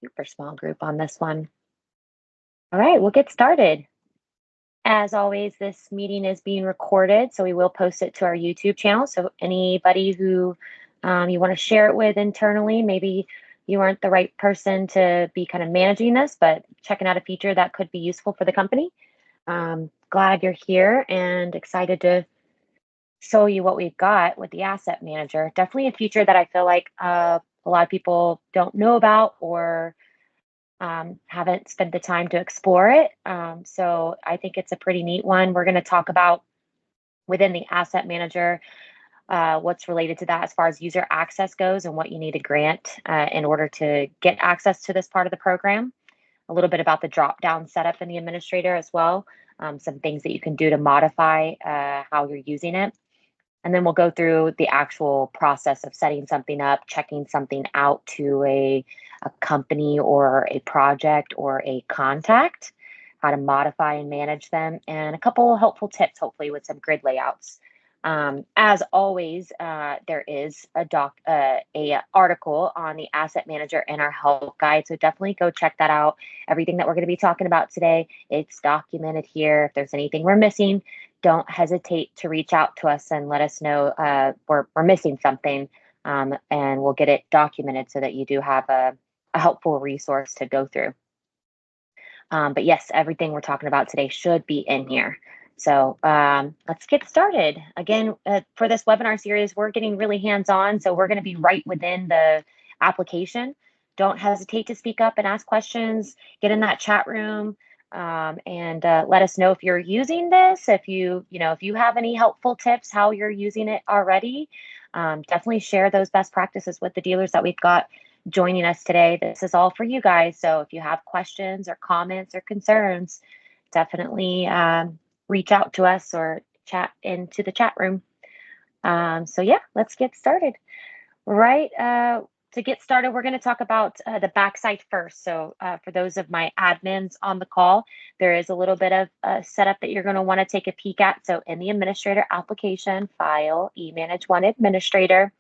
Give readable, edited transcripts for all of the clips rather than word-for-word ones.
super small group on this one. All right, we'll get started. As always, this meeting is being recorded, so we will post it to our YouTube channel. So anybody who you want to share it with internally, maybe you aren't the right person to be kind of managing this, but checking out a feature that could be useful for the company. Glad you're here and excited to show you what we've got with the asset manager. Definitely a feature that I feel like a lot of people don't know about or haven't spent the time to explore it. So I think it's a pretty neat one. We're going to talk about within the asset manager what's related to that as far as user access goes and what you need to grant in order to get access to this part of the program. A little bit about the drop down setup in the administrator as well. Some things that you can do to modify how you're using it. And then we'll go through the actual process of setting something up, checking something out to a company or a project or a contact, how to modify and manage them, and a couple of helpful tips, hopefully, with some grid layouts. As always, there is a article on the asset manager in our help guide, so definitely go check that out. Everything that we're going to be talking about today, it's documented here. If there's anything we're missing, don't hesitate to reach out to us and let us know we're missing something, and we'll get it documented so that you do have a helpful resource to go through. But yes, everything we're talking about today should be in here. So let's get started. Again, for this webinar series, we're getting really hands-on, so we're going to be right within the application. Don't hesitate to speak up and ask questions. Get in that chat room. And let us know if you're using this, if you have any helpful tips, how you're using it already. Definitely share those best practices with the dealers that we've got joining us today. This is all for you guys. So if you have questions or comments or concerns, definitely reach out to us or chat into the chat room. So yeah, let's get started. Right. To get started, we're going to talk about the backside first. So for those of my admins on the call, there is a little bit of a setup that you're going to want to take a peek at. So in the administrator application file, e-manageONE administrator,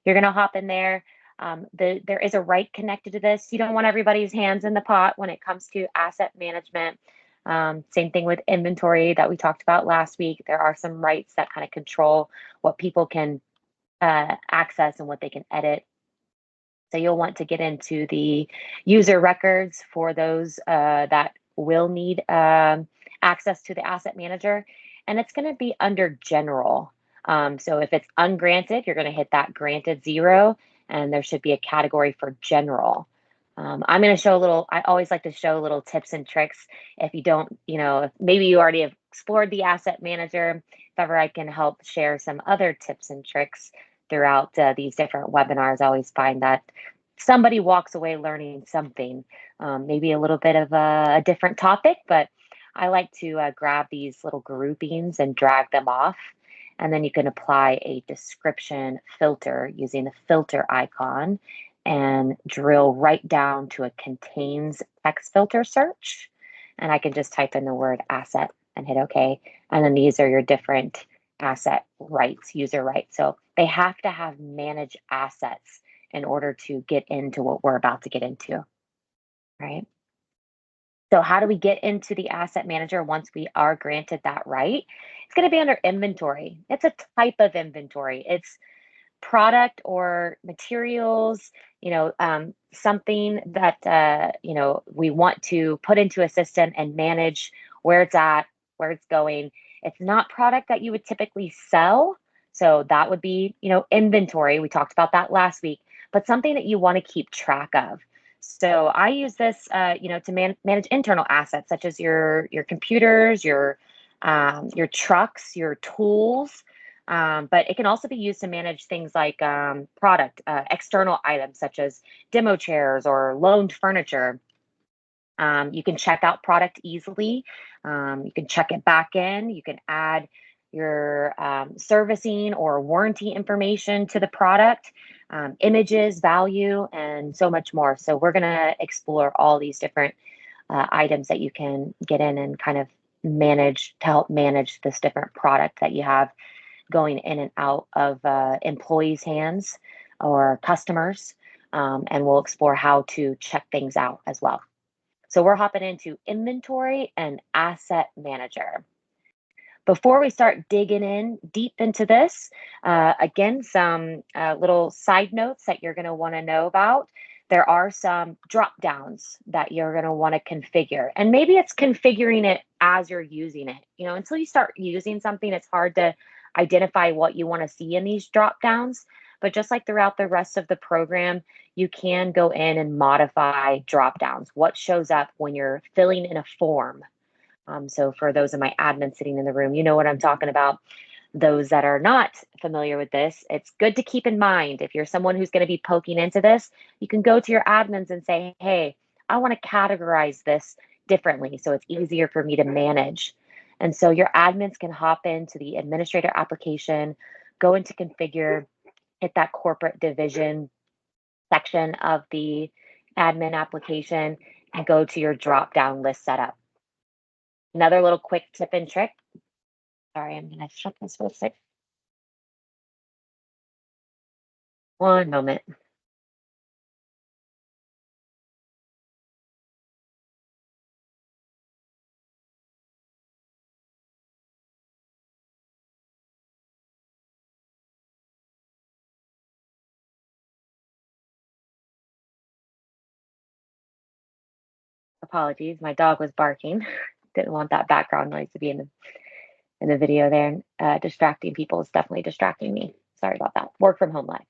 you're going to hop in there. There is a right connected to this. You don't want everybody's hands in the pot when it comes to asset management. Same thing with inventory that we talked about last week. There are some rights that kind of control what people can access and what they can edit. So you'll want to get into the user records for those that will need access to the asset manager. And it's going to be under general. So if it's ungranted, you're going to hit that granted 0, and there should be a category for general. I'm going to show I always like to show little tips and tricks. If you don't, if maybe you already have explored the asset manager, if ever I can help share some other tips and tricks throughout these different webinars, I always find that somebody walks away learning something, maybe a little bit of a different topic, but I like to grab these little groupings and drag them off. And then you can apply a description filter using the filter icon and drill right down to a contains text filter search. And I can just type in the word asset and hit OK. And then these are your different asset rights, user rights. So they have to have manage assets in order to get into what we're about to get into, right? So how do we get into the asset manager once we are granted that right? It's going to be under inventory. It's a type of inventory. It's product or materials, something that, we want to put into a system and manage where it's at, where it's going. It's not product that you would typically sell. So that would be, inventory. We talked about that last week, but something that you want to keep track of. So I use this, to manage internal assets such as your computers, your trucks, your tools. But it can also be used to manage things like product, external items such as demo chairs or loaned furniture. You can check out product easily. You can check it back in. You can add your servicing or warranty information to the product, images, value, and so much more. So we're going to explore all these different items that you can get in and kind of manage to help manage this different product that you have going in and out of employees' hands or customers. and we'll explore how to check things out as well. So we're hopping into inventory and asset manager. Before we start digging in deep into this, again, some little side notes that you're going to want to know about. There are some drop downs that you're going to want to configure. And maybe it's configuring it as you're using it. Until you start using something, it's hard to identify what you want to see in these drop downs. But just like throughout the rest of the program, you can go in and modify drop downs. What shows up when you're filling in a form? So for those of my admins sitting in the room, you know what I'm talking about. Those that are not familiar with this, it's good to keep in mind if you're someone who's going to be poking into this, you can go to your admins and say, hey, I want to categorize this differently so it's easier for me to manage. And so your admins can hop into the administrator application, go into configure, hit that corporate division section of the admin application, and go to your drop down list setup. Another little quick tip and trick. Sorry, I'm gonna shut this for a sec. One moment. Apologies. My dog was barking. Didn't want that background noise to be in the video there. Distracting people is definitely distracting me. Sorry about that. Work from home life.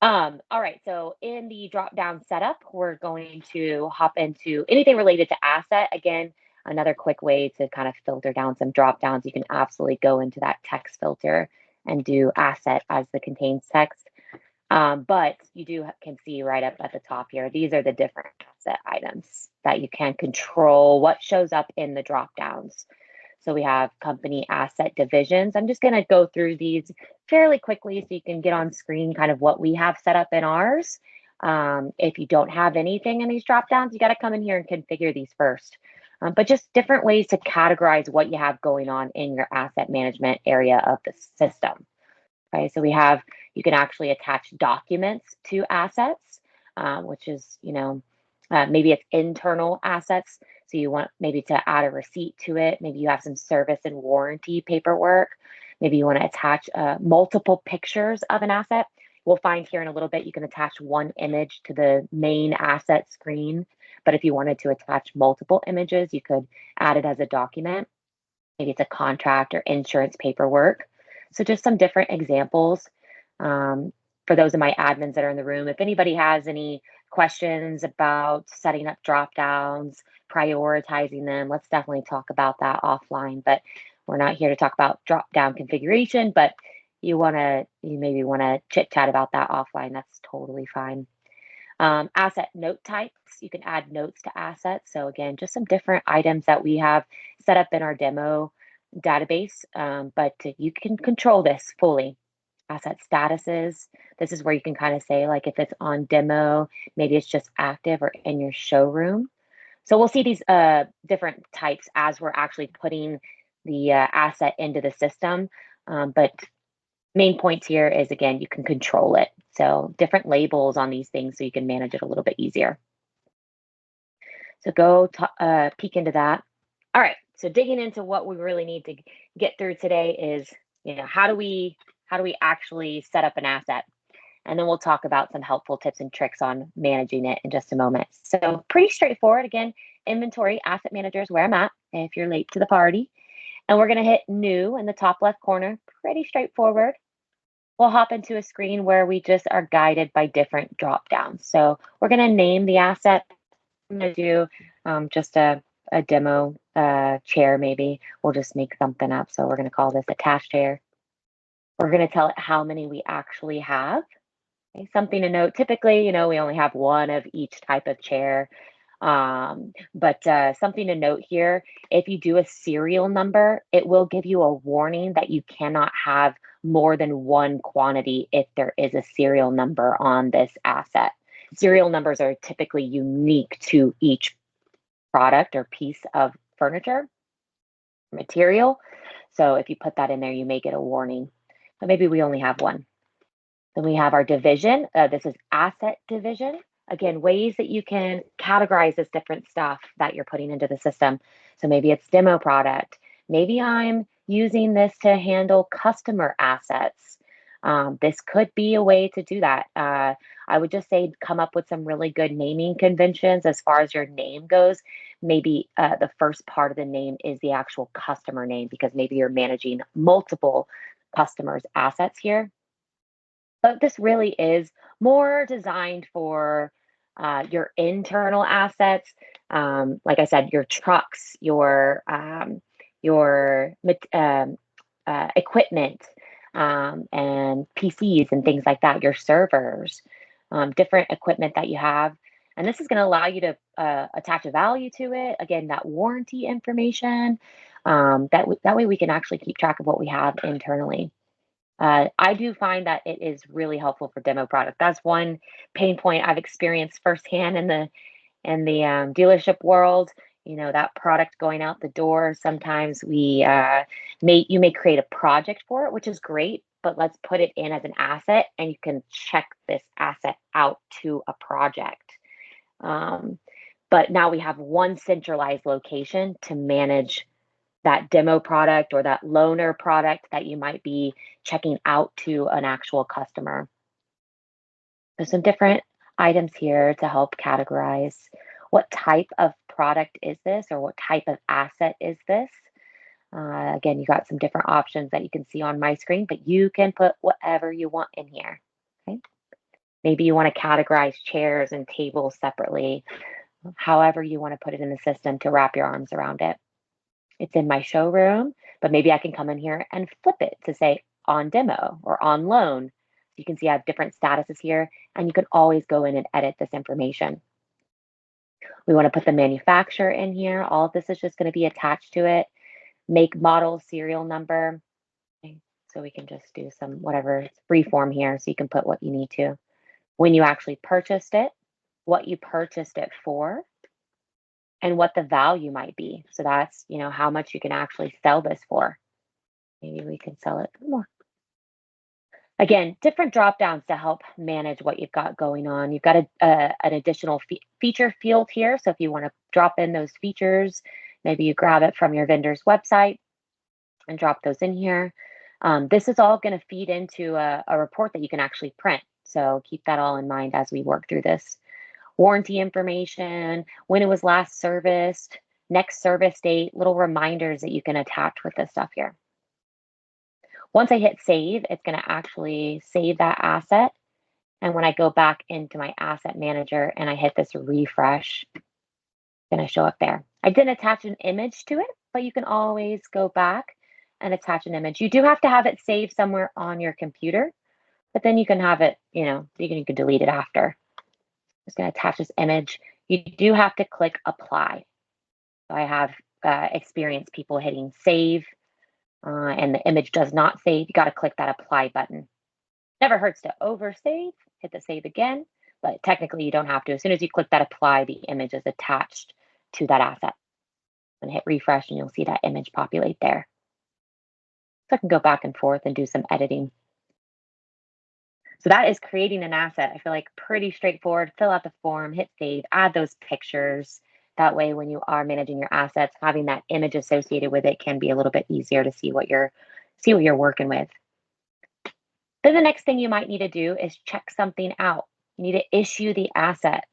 All right. So in the drop down setup, we're going to hop into anything related to asset. Again, another quick way to kind of filter down some drop downs. You can absolutely go into that text filter and do asset as the contains text. But you can see right up at the top here, these are the different asset items that you can control what shows up in the drop downs. So we have company asset divisions. I'm just going to go through these fairly quickly so you can get on screen kind of what we have set up in ours. If you don't have anything in these drop downs, you got to come in here and configure these first. But just different ways to categorize what you have going on in your asset management area of the system. Okay, so you can actually attach documents to assets, which is, maybe it's internal assets. So you want maybe to add a receipt to it. Maybe you have some service and warranty paperwork. Maybe you want to attach multiple pictures of an asset. We'll find here in a little bit, you can attach one image to the main asset screen. But if you wanted to attach multiple images, you could add it as a document. Maybe it's a contract or insurance paperwork. So just some different examples for those of my admins that are in the room. If anybody has any questions about setting up drop downs, prioritizing them, let's definitely talk about that offline. But we're not here to talk about drop down configuration, but you maybe want to chit chat about that offline. That's totally fine. Asset note types, you can add notes to assets. So again, just some different items that we have set up in our demo database, but you can control this fully. Asset statuses, this is where you can kind of say like if it's on demo, maybe it's just active or in your showroom. So we'll see these different types as we're actually putting the asset into the system. But main points here is, again, you can control it. So different labels on these things so you can manage it a little bit easier. So go peek into that. All right. So digging into what we really need to get through today is, how do we actually set up an asset? And then we'll talk about some helpful tips and tricks on managing it in just a moment. So pretty straightforward. Again, inventory asset manager is where I'm at if you're late to the party. And we're going to hit new in the top left corner. Pretty straightforward. We'll hop into a screen where we just are guided by different drop downs. So we're going to name the asset. I'm going to do just a demo chair, maybe. We'll just make something up. So we're going to call this a task chair. We're going to tell it how many we actually have. Okay, something to note, typically, we only have one of each type of chair. But something to note here, if you do a serial number, it will give you a warning that you cannot have more than one quantity if there is a serial number on this asset. Serial numbers are typically unique to each product or piece of furniture material. So if you put that in there, you may get a warning. But maybe we only have one. Then we have our division. This is asset division. Again, ways that you can categorize this different stuff that you're putting into the system. So maybe it's demo product. Maybe I'm using this to handle customer assets. This could be a way to do that. I would just say come up with some really good naming conventions as far as your name goes. Maybe the first part of the name is the actual customer name because maybe you're managing multiple customers' assets here, but this really is more designed for your internal assets. Like I said, your trucks, your equipment, and PCs and things like that, your servers, different equipment that you have. And this is going to allow you to attach a value to it. Again, that warranty information. That way we can actually keep track of what we have internally. I do find that it is really helpful for demo product. That's one pain point I've experienced firsthand in the dealership world. You know, that product going out the door. Sometimes you may create a project for it, which is great, but let's put it in as an asset, and you can check this asset out to a project. Um, but now we have one centralized location to manage that demo product or that loaner product that you might be checking out to an actual customer. There's some different items here to help categorize what type of product is this or what type of asset is this. Again, you got some different options that you can see on my screen, but you can put whatever you want in here. Okay. Maybe you want to categorize chairs and tables separately, however you want to put it in the system to wrap your arms around it. It's in my showroom, but maybe I can come in here and flip it to say on demo or on loan. You can see I have different statuses here, and you can always go in and edit this information. We want to put the manufacturer in here. All of this is just going to be attached to it. Make, model, serial number. Okay, so we can just do some whatever free form here, so you can put what you need to. When you actually purchased it, what you purchased it for, and what the value might be. So that's, how much you can actually sell this for. Maybe we can sell it for more. Again, different drop downs to help manage what you've got going on. You've got an additional feature field here. So if you want to drop in those features, maybe you grab it from your vendor's website and drop those in here. This is all going to feed into a report that you can actually print. So keep that all in mind as we work through this. Warranty information, when it was last serviced, next service date, little reminders that you can attach with this stuff here. Once I hit save, it's going to actually save that asset. And when I go back into my asset manager and I hit this refresh, it's going to show up there. I didn't attach an image to it, but you can always go back and attach an image. You do have to have it saved somewhere on your computer, but then you can have it, you can delete it after. Just going to attach this image. You do have to click apply. So I have experienced people hitting save and the image does not save. You got to click that apply button. Never hurts to oversave, hit the save again, but technically you don't have to. As soon as you click that apply, the image is attached to that asset. And hit refresh and you'll see that image populate there. So I can go back and forth and do some editing. So that is creating an asset. I feel like pretty straightforward. Fill out the form, hit save, add those pictures. That way, when you are managing your assets, having that image associated with it can be a little bit easier to see what you're working with. Then the next thing you might need to do is check something out. You need to issue the asset.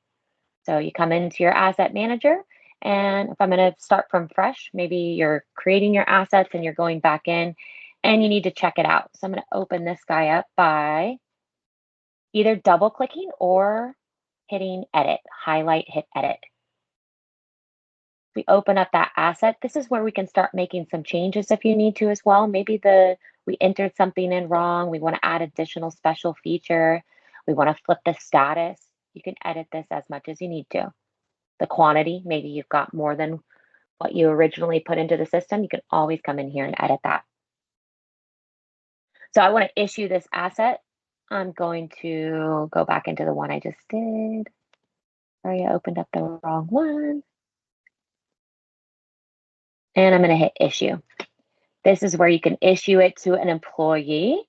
So you come into your asset manager, and if I'm going to start from fresh, maybe you're creating your assets and you're going back in and you need to check it out. So I'm going to open this guy up by either double clicking or hitting edit, highlight, hit edit. We open up that asset. This is where we can start making some changes if you need to as well. Maybe we entered something in wrong. We want to add additional special feature. We want to flip the status. You can edit this as much as you need to. The quantity, maybe you've got more than what you originally put into the system. You can always come in here and edit that. So I want to issue this asset. I'm going to go back into the one I just did. Sorry, I opened up the wrong one. And I'm going to hit issue. This is where you can issue it to an employee.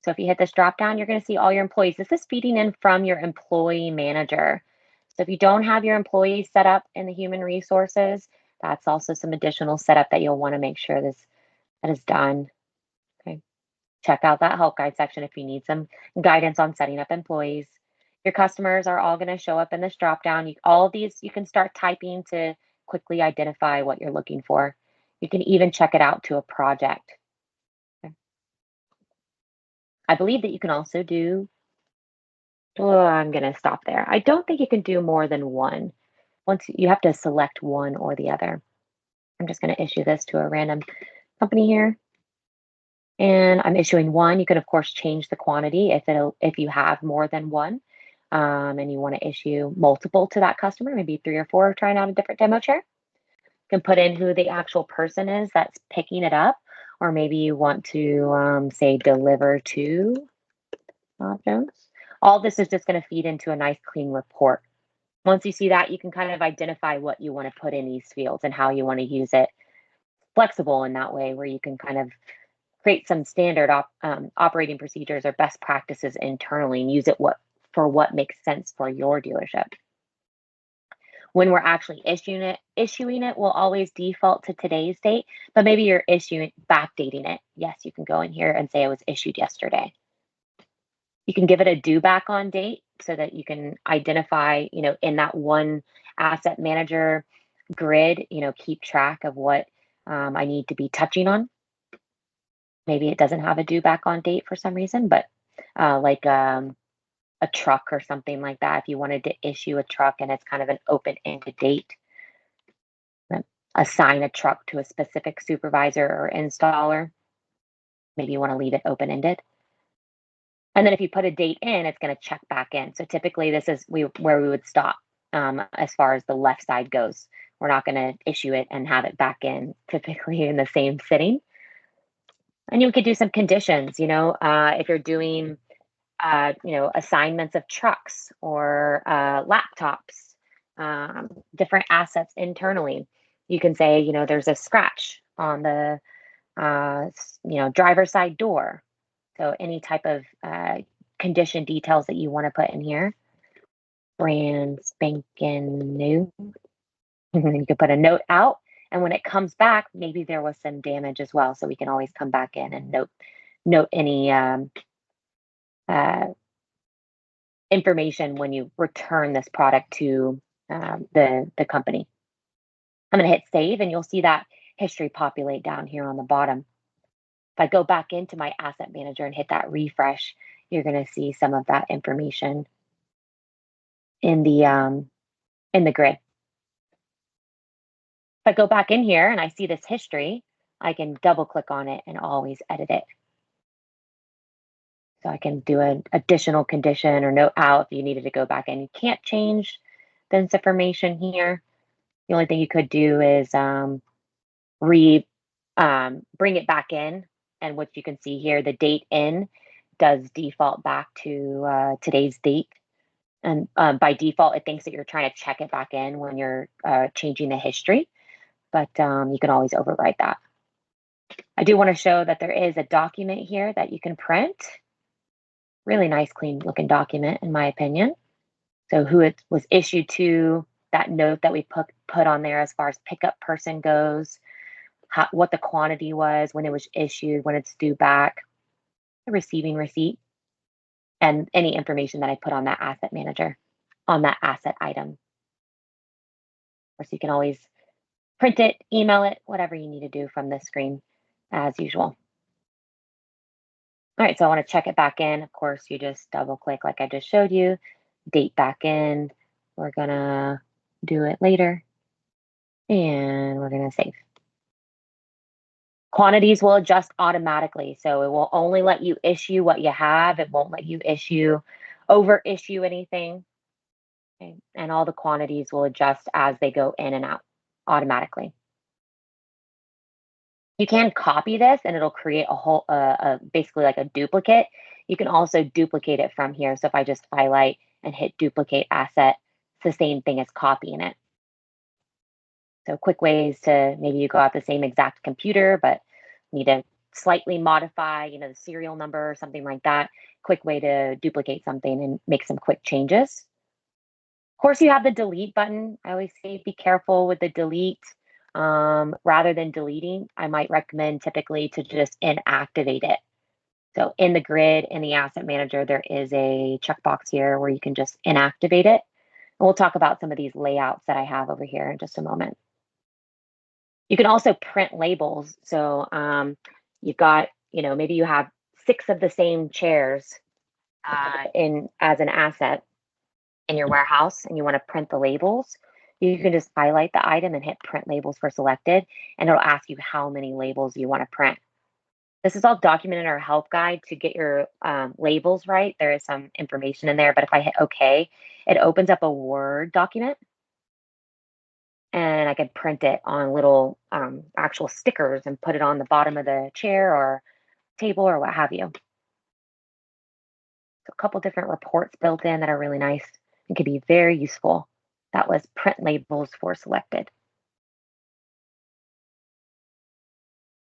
So if you hit this drop down, you're going to see all your employees. This is feeding in from your employee manager. So if you don't have your employees set up in the human resources, that's also some additional setup that you'll want to make sure that is done. Okay. Check out that help guide section if you need some guidance on setting up employees. Your customers are all going to show up in this drop down. All of these you can start typing to quickly identify what you're looking for. You can even check it out to a project. Okay. I believe that you can also do, oh, I'm going to stop there. I don't think you can do more than one. Once you have to select one or the other. I'm just going to issue this to a random company here. And I'm issuing one. You can, of course, change the quantity if you have more than one, and you want to issue multiple to that customer, maybe 3 or 4 trying out a different demo chair. You can put in who the actual person is that's picking it up, or maybe you want to say deliver to Jones. All this is just going to feed into a nice clean report. Once you see that, you can kind of identify what you want to put in these fields and how you want to use it. Flexible in that way, where you can kind of create some standard operating procedures or best practices internally and use it for what makes sense for your dealership. When we're actually issuing it will always default to today's date, but maybe you're backdating it. Yes, you can go in here and say it was issued yesterday. You can give it a due back on date so that you can identify, in that one asset manager grid, keep track of what I need to be touching on. Maybe it doesn't have a due back on date for some reason, but like a truck or something like that, if you wanted to issue a truck and it's kind of an open-ended date, then assign a truck to a specific supervisor or installer. Maybe you want to leave it open-ended. And then if you put a date in, it's going to check back in. So typically this is where we would stop as far as the left side goes. We're not going to issue it and have it back in typically in the same sitting. And you could do some conditions, if you're doing, assignments of trucks or laptops, different assets internally. You can say, there's a scratch on the, driver's side door. So any type of condition details that you want to put in here. Brand spanking new. You can put a note out. And when it comes back, maybe there was some damage as well. So we can always come back in and note any information when you return this product to the company. I'm going to hit save, and you'll see that history populate down here on the bottom. If I go back into my asset manager and hit that refresh, you're going to see some of that information in the grid. If I go back in here and I see this history, I can double click on it and always edit it. So I can do an additional condition or note out if you needed to go back in. You can't change this information here. The only thing you could do is bring it back in. And what you can see here, the date in does default back to today's date. And by default, it thinks that you're trying to check it back in when you're changing the history. But you can always override that. I do want to show that there is a document here that you can print. Really nice, clean looking document, in my opinion. So who it was issued to, that note that we put on there as far as pickup person goes, what the quantity was, when it was issued, when it's due back, the receiving receipt, and any information that I put on that asset manager, on that asset item. Of course, you can always print it, email it, whatever you need to do from this screen as usual. All right, so I want to check it back in. Of course, you just double click like I just showed you, date back in. We're gonna do it later, and we're gonna save. Quantities will adjust automatically, so it will only let you issue what you have. It won't let you over issue anything. Okay. And all the quantities will adjust as they go in and out automatically. You can copy this and it'll create a whole, basically like a duplicate. You can also duplicate it from here. So if I just highlight and hit duplicate asset, it's the same thing as copying it. So quick ways to maybe you go out the same exact computer, but need to slightly modify, the serial number or something like that. Quick way to duplicate something and make some quick changes. Of course, you have the delete button. I always say be careful with the delete. Rather than deleting, I might recommend typically to just inactivate it. So in the grid, in the asset manager, there is a checkbox here where you can just inactivate it. And we'll talk about some of these layouts that I have over here in just a moment. You can also print labels. So you've got, maybe you have 6 of the same chairs in as an asset in your warehouse and you want to print the labels. You can just highlight the item and hit print labels for selected, and it'll ask you how many labels you want to print. This is all documented in our help guide to get your labels right. There is some information in there, but if I hit OK, it opens up a Word document and I can print it on little actual stickers and put it on the bottom of the chair or table or what have you. So a couple different reports built in that are really nice and can be very useful. That was print labels for selected.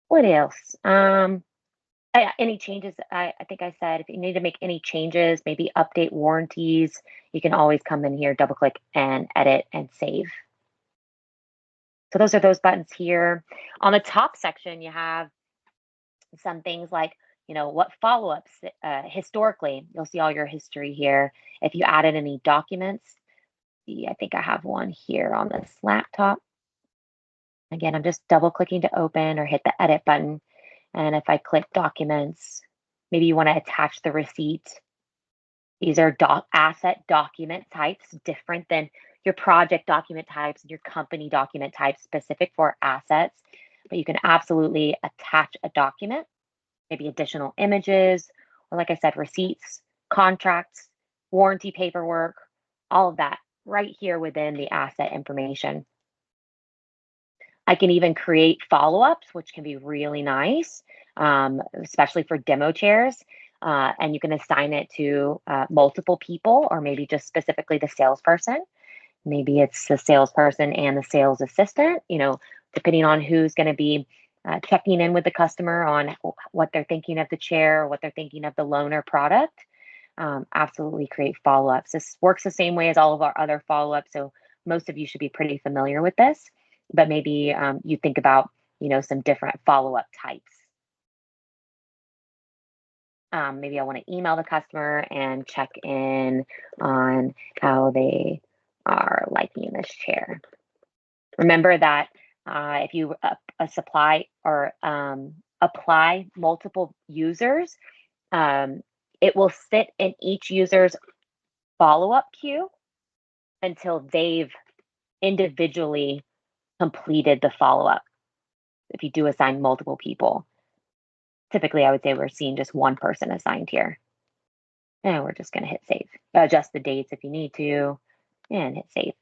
What else? Any changes? I think I said if you need to make any changes, maybe update warranties, you can always come in here, double click and edit and save. So those are those buttons here. On the top section, you have some things like, what follow-ups historically, you'll see all your history here. If you added any documents, see, I think I have one here on this laptop. Again, I'm just double clicking to open or hit the edit button. And if I click documents, maybe you want to attach the receipt. These are asset document types, different than your project document types and your company document types specific for assets. But you can absolutely attach a document, maybe additional images, or like I said, receipts, contracts, warranty paperwork, all of that right here within the asset information. I can even create follow-ups, which can be really nice, especially for demo chairs. And you can assign it to multiple people or maybe just specifically the salesperson. Maybe it's the salesperson and the sales assistant, depending on who's going to be checking in with the customer on what they're thinking of the chair or what they're thinking of the loaner product. Absolutely create follow-ups. This works the same way as all of our other follow-ups. So most of you should be pretty familiar with this, but maybe you think about, some different follow-up types. Maybe I want to email the customer and check in on how they are liking this chair. Remember that if you supply or apply multiple users, it will sit in each user's follow-up queue until they've individually completed the follow-up. If you do assign multiple people, typically I would say we're seeing just one person assigned here. And we're just going to hit save. Adjust the dates if you need to, and hit save.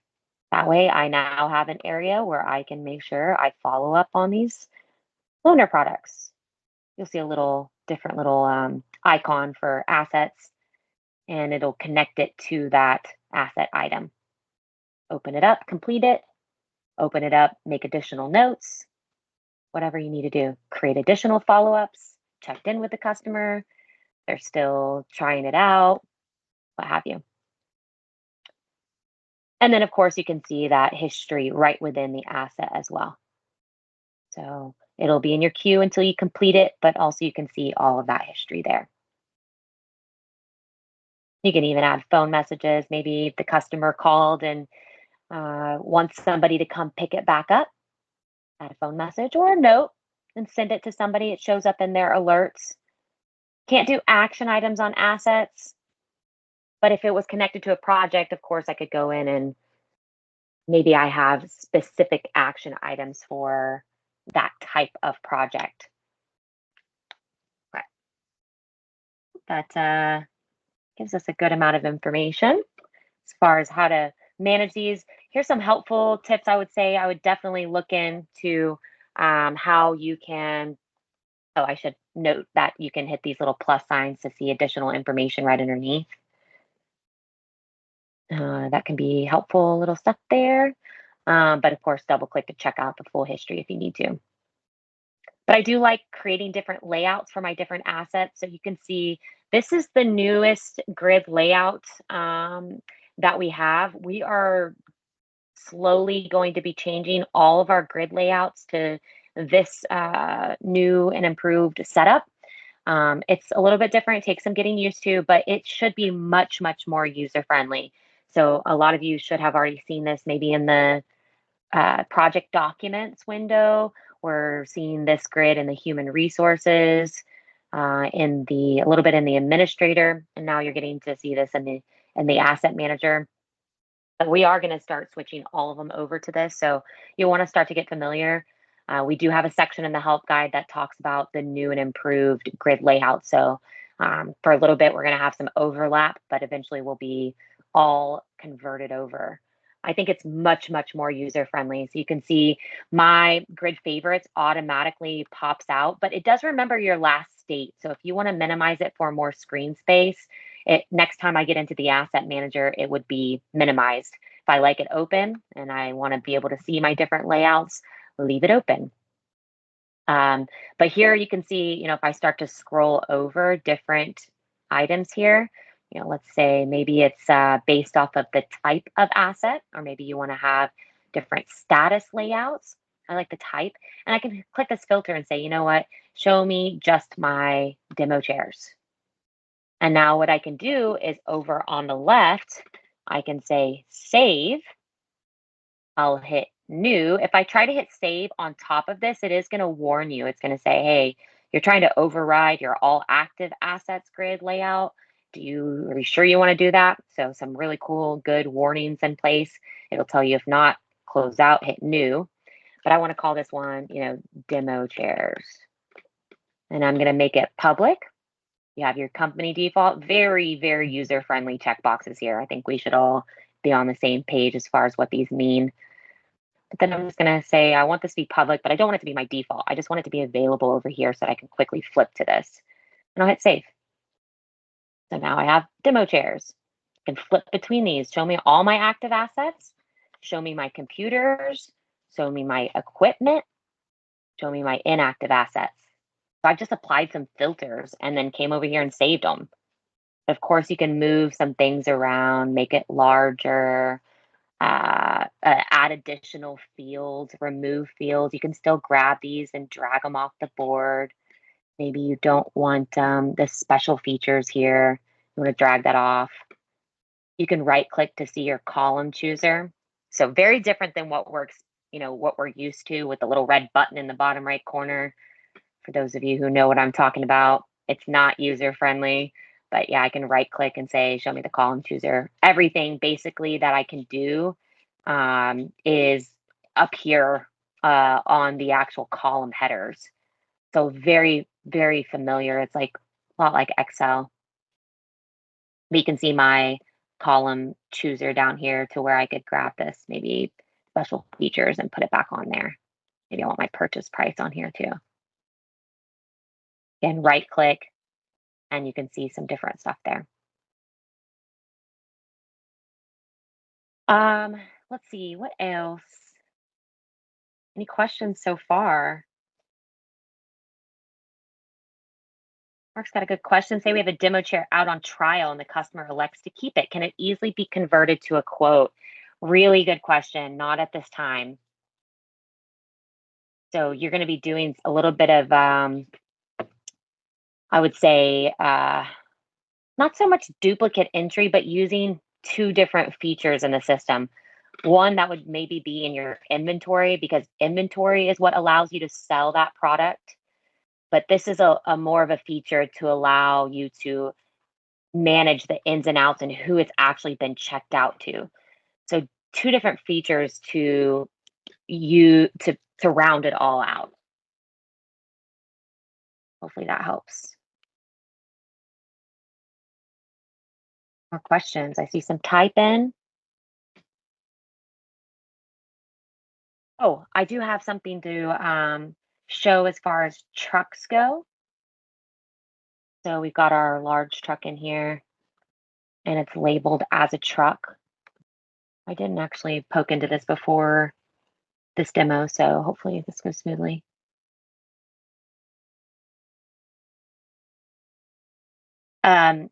That way I now have an area where I can make sure I follow up on these loaner products. You'll see a little different little icon for assets, and it'll connect it to that asset item. Open it up, complete it, open it up, make additional notes, whatever you need to do. Create additional follow-ups, checked in with the customer, they're still trying it out, what have you. And then, of course, you can see that history right within the asset as well. So it'll be in your queue until you complete it, but also you can see all of that history there. You can even add phone messages. Maybe the customer called and wants somebody to come pick it back up. Add a phone message or a note and send it to somebody. It shows up in their alerts. Can't do action items on assets, but if it was connected to a project, of course, I could go in and maybe I have specific action items for that type of project. Okay. That gives us a good amount of information as far as how to manage these. Here's some helpful tips I would say. I would definitely look into how you can, oh, I should note that you can hit these little plus signs to see additional information right underneath. That can be helpful little stuff there. But of course, double click to check out the full history if you need to. But I do like creating different layouts for my different assets. So you can see this is the newest grid layout that we have. We are slowly going to be changing all of our grid layouts to this new and improved setup. It's a little bit different, it takes some getting used to, but it should be much, much more user friendly. So a lot of you should have already seen this maybe in the project documents window. We're seeing this grid in the human resources, in the a little bit in the administrator, and now you're getting to see this in the asset manager. But we are going to start switching all of them over to this. So you'll want to start to get familiar. We do have a section in the help guide that talks about the new and improved grid layout. So for a little bit, we're going to have some overlap, but eventually we'll be all converted over. I think it's much, much more user friendly. So you can see my grid favorites automatically pops out, but it does remember your last state. So if you want to minimize it for more screen space, next time I get into the asset manager, it would be minimized. If I like it open and I want to be able to see my different layouts, leave it open. But here you can see, if I start to scroll over different items here, let's say maybe it's based off of the type of asset, or maybe you want to have different status layouts. I like the type, and I can click this filter and say, you know what, show me just my demo chairs. And now what I can do is over on the left, I can say save. I'll hit new. If I try to hit save on top of this, it is going to warn you. It's going to say, hey, you're trying to override your all active assets grid layout. Are you sure you want to do that? So some really cool, good warnings in place. It'll tell you if not, close out, hit new. But I want to call this one, demo chairs. And I'm going to make it public. You have your company default, very, very user-friendly checkboxes here. I think we should all be on the same page as far as what these mean. But then I'm just going to say, I want this to be public, but I don't want it to be my default. I just want it to be available over here so that I can quickly flip to this. And I'll hit save. So now I have demo chairs. I can flip between these, show me all my active assets, show me my computers, show me my equipment, show me my inactive assets. So I've just applied some filters and then came over here and saved them. Of course, you can move some things around, make it larger, add additional fields, remove fields. You can still grab these and drag them off the board. Maybe you don't want the special features here. You want to drag that off. You can right click to see your column chooser. So very different than what what we're used to with the little red button in the bottom right corner. For those of you who know what I'm talking about, it's not user friendly. But yeah, I can right click and say, show me the column chooser. Everything basically that I can do is up here on the actual column headers. So very, very familiar. It's like a lot like Excel. But you can see my column chooser down here to where I could grab this, maybe special features and put it back on there. Maybe I want my purchase price on here too. Again, right click, and you can see some different stuff there. Let's see, what else? Any questions so far? Mark's got a good question. Say we have a demo chair out on trial and the customer elects to keep it. Can it easily be converted to a quote? Really good question. Not at this time. So you're going to be doing a little bit of, I would say, not so much duplicate entry, but using two different features in the system. One that would maybe be in your inventory, because inventory is what allows you to sell that product. But this is a more of a feature to allow you to manage the ins and outs and who it's actually been checked out to. So two different features to round it all out. Hopefully that helps. More questions? I see some type in. Oh, I do have something to show as far as trucks go. So we've got our large truck in here, and it's labeled as a truck. I didn't actually poke into this before this demo, so hopefully this goes smoothly. Um,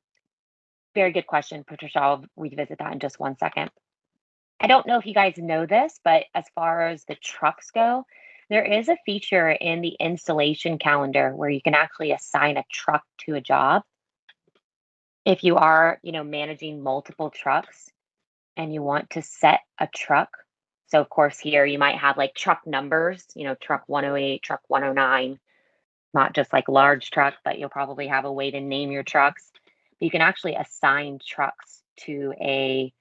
Very good question, Patricia. I'll revisit that in just one second. I don't know if you guys know this, but as far as the trucks go, there is a feature in the installation calendar where you can actually assign a truck to a job. If you are, managing multiple trucks and you want to set a truck. So of course here you might have like truck numbers, truck 108, truck 109, not just like large truck, but you'll probably have a way to name your trucks. But you can actually assign trucks to a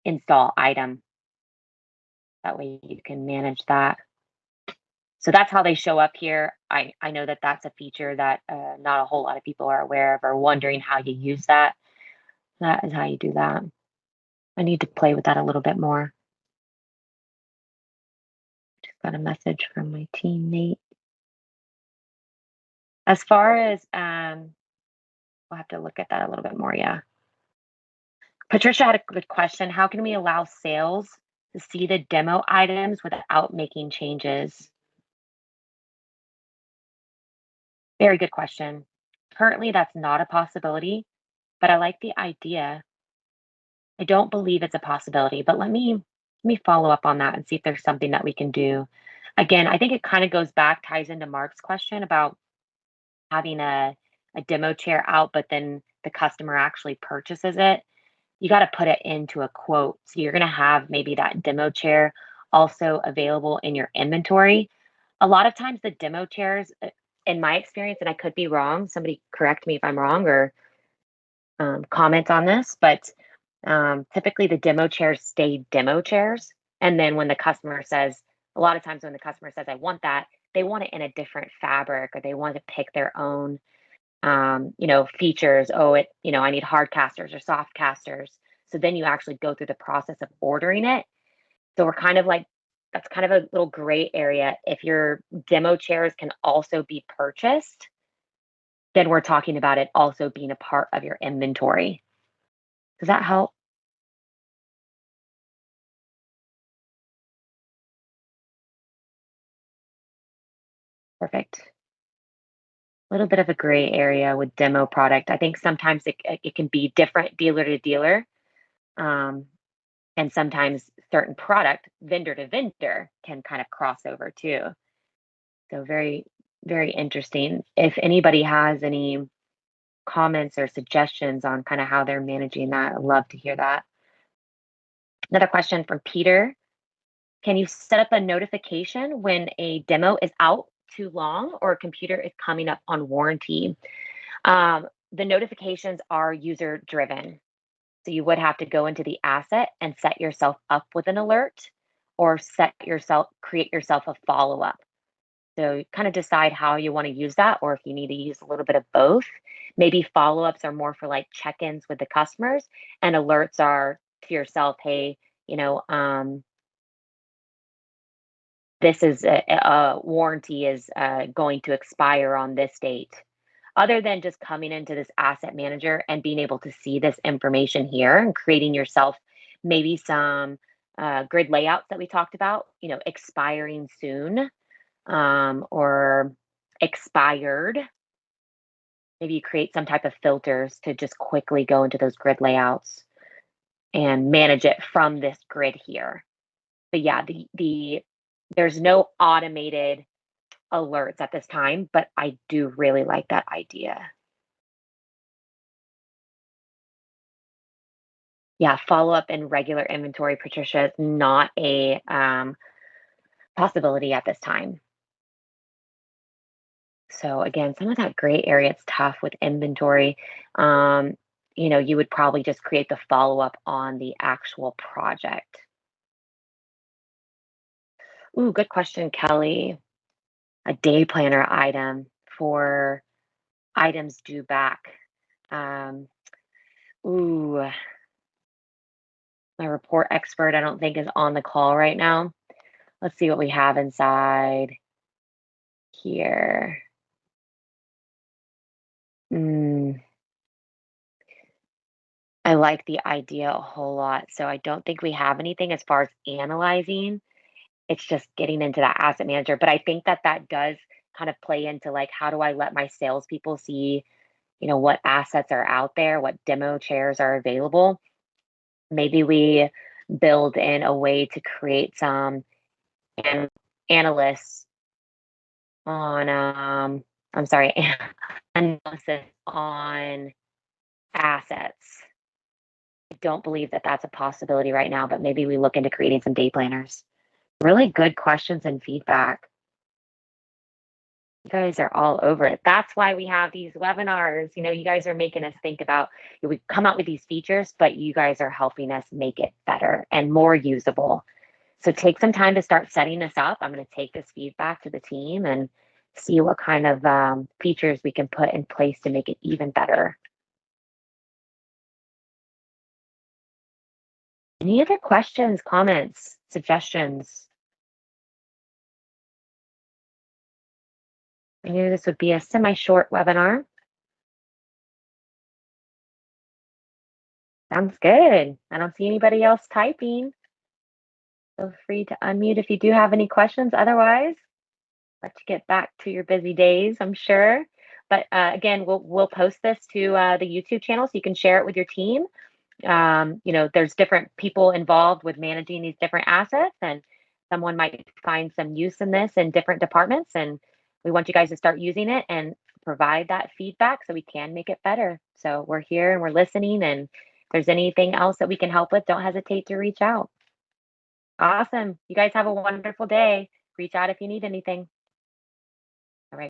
install item. That way you can manage that. So that's how they show up here. I know that that's a feature that not a whole lot of people are aware of or wondering how you use that. That is how you do that. I need to play with that a little bit more. Just got a message from my teammate. As far as, we'll have to look at that a little bit more. Yeah. Patricia had a good question. How can we allow sales to see the demo items without making changes? Very good question. Currently, that's not a possibility, but I like the idea. I don't believe it's a possibility, but let me follow up on that and see if there's something that we can do. Again, I think it kind of goes back, ties into Mark's question about having a demo chair out, but then the customer actually purchases it. You got to put it into a quote. So you're going to have maybe that demo chair also available in your inventory. A lot of times, the demo chairs, in my experience, and I could be wrong, somebody correct me if I'm wrong or comment on this, but typically the demo chairs stay demo chairs. And then when the customer says, a lot of times when the customer says, I want that, they want it in a different fabric or they want to pick their own features. Oh, I need hard casters or soft casters. So then you actually go through the process of ordering it. So we're kind of like, that's kind of a little gray area. If your demo chairs can also be purchased, then we're talking about it also being a part of your inventory. Does that help? Perfect. A little bit of a gray area with demo product. I think sometimes it can be different dealer to dealer. Um, and sometimes certain product vendor to vendor can kind of cross over too. So very, very interesting. If anybody has any comments or suggestions on kind of how they're managing that, I'd love to hear that. Another question from Peter. Can you set up a notification when a demo is out too long or a computer is coming up on warranty? The notifications are user driven. So you would have to go into the asset and set yourself up with an alert or create yourself a follow up. So kind of decide how you want to use that, or if you need to use a little bit of both. Maybe follow ups are more for like check ins with the customers, and alerts are to yourself. Hey, you know, this is a warranty is going to expire on this date. Other than just coming into this asset manager and being able to see this information here and creating yourself maybe some grid layouts that we talked about, expiring soon or expired. Maybe you create some type of filters to just quickly go into those grid layouts and manage it from this grid here. But yeah, the there's no automated alerts at this time, but I do really like that idea. Yeah, follow up in regular inventory, Patricia, is not a possibility at this time. So again, some of that gray area, it's tough with inventory. Um, you would probably just create the follow up on the actual project. Ooh, good question, Kelly. A day planner item for items due back. Um, ooh, my report expert, I don't think is on the call right now. Let's see what we have inside here. Mm, I like the idea a whole lot. So I don't think we have anything as far as analyzing. It's just getting into that asset manager. But I think that that does kind of play into like, how do I let my salespeople see what assets are out there, what demo chairs are available. Maybe we build in a way to create some an- analysts on, I'm sorry, analysis on assets. I don't believe that that's a possibility right now, but maybe we look into creating some day planners. Really good questions and feedback. You guys are all over it. That's why we have these webinars. You guys are making us think about, we come out with these features, but you guys are helping us make it better and more usable. So take some time to start setting this up. I'm going to take this feedback to the team and see what kind of features we can put in place to make it even better. Any other questions, comments, suggestions? I knew this would be a semi-short webinar. Sounds good. I don't see anybody else typing. Feel free to unmute if you do have any questions. Otherwise, let you get back to your busy days, I'm sure. But again, we'll post this to the YouTube channel so you can share it with your team. There's different people involved with managing these different assets, and someone might find some use in this in different departments. And we want you guys to start using it and provide that feedback so we can make it better. So we're here and we're listening. And if there's anything else that we can help with, don't hesitate to reach out. Awesome. You guys have a wonderful day. Reach out if you need anything.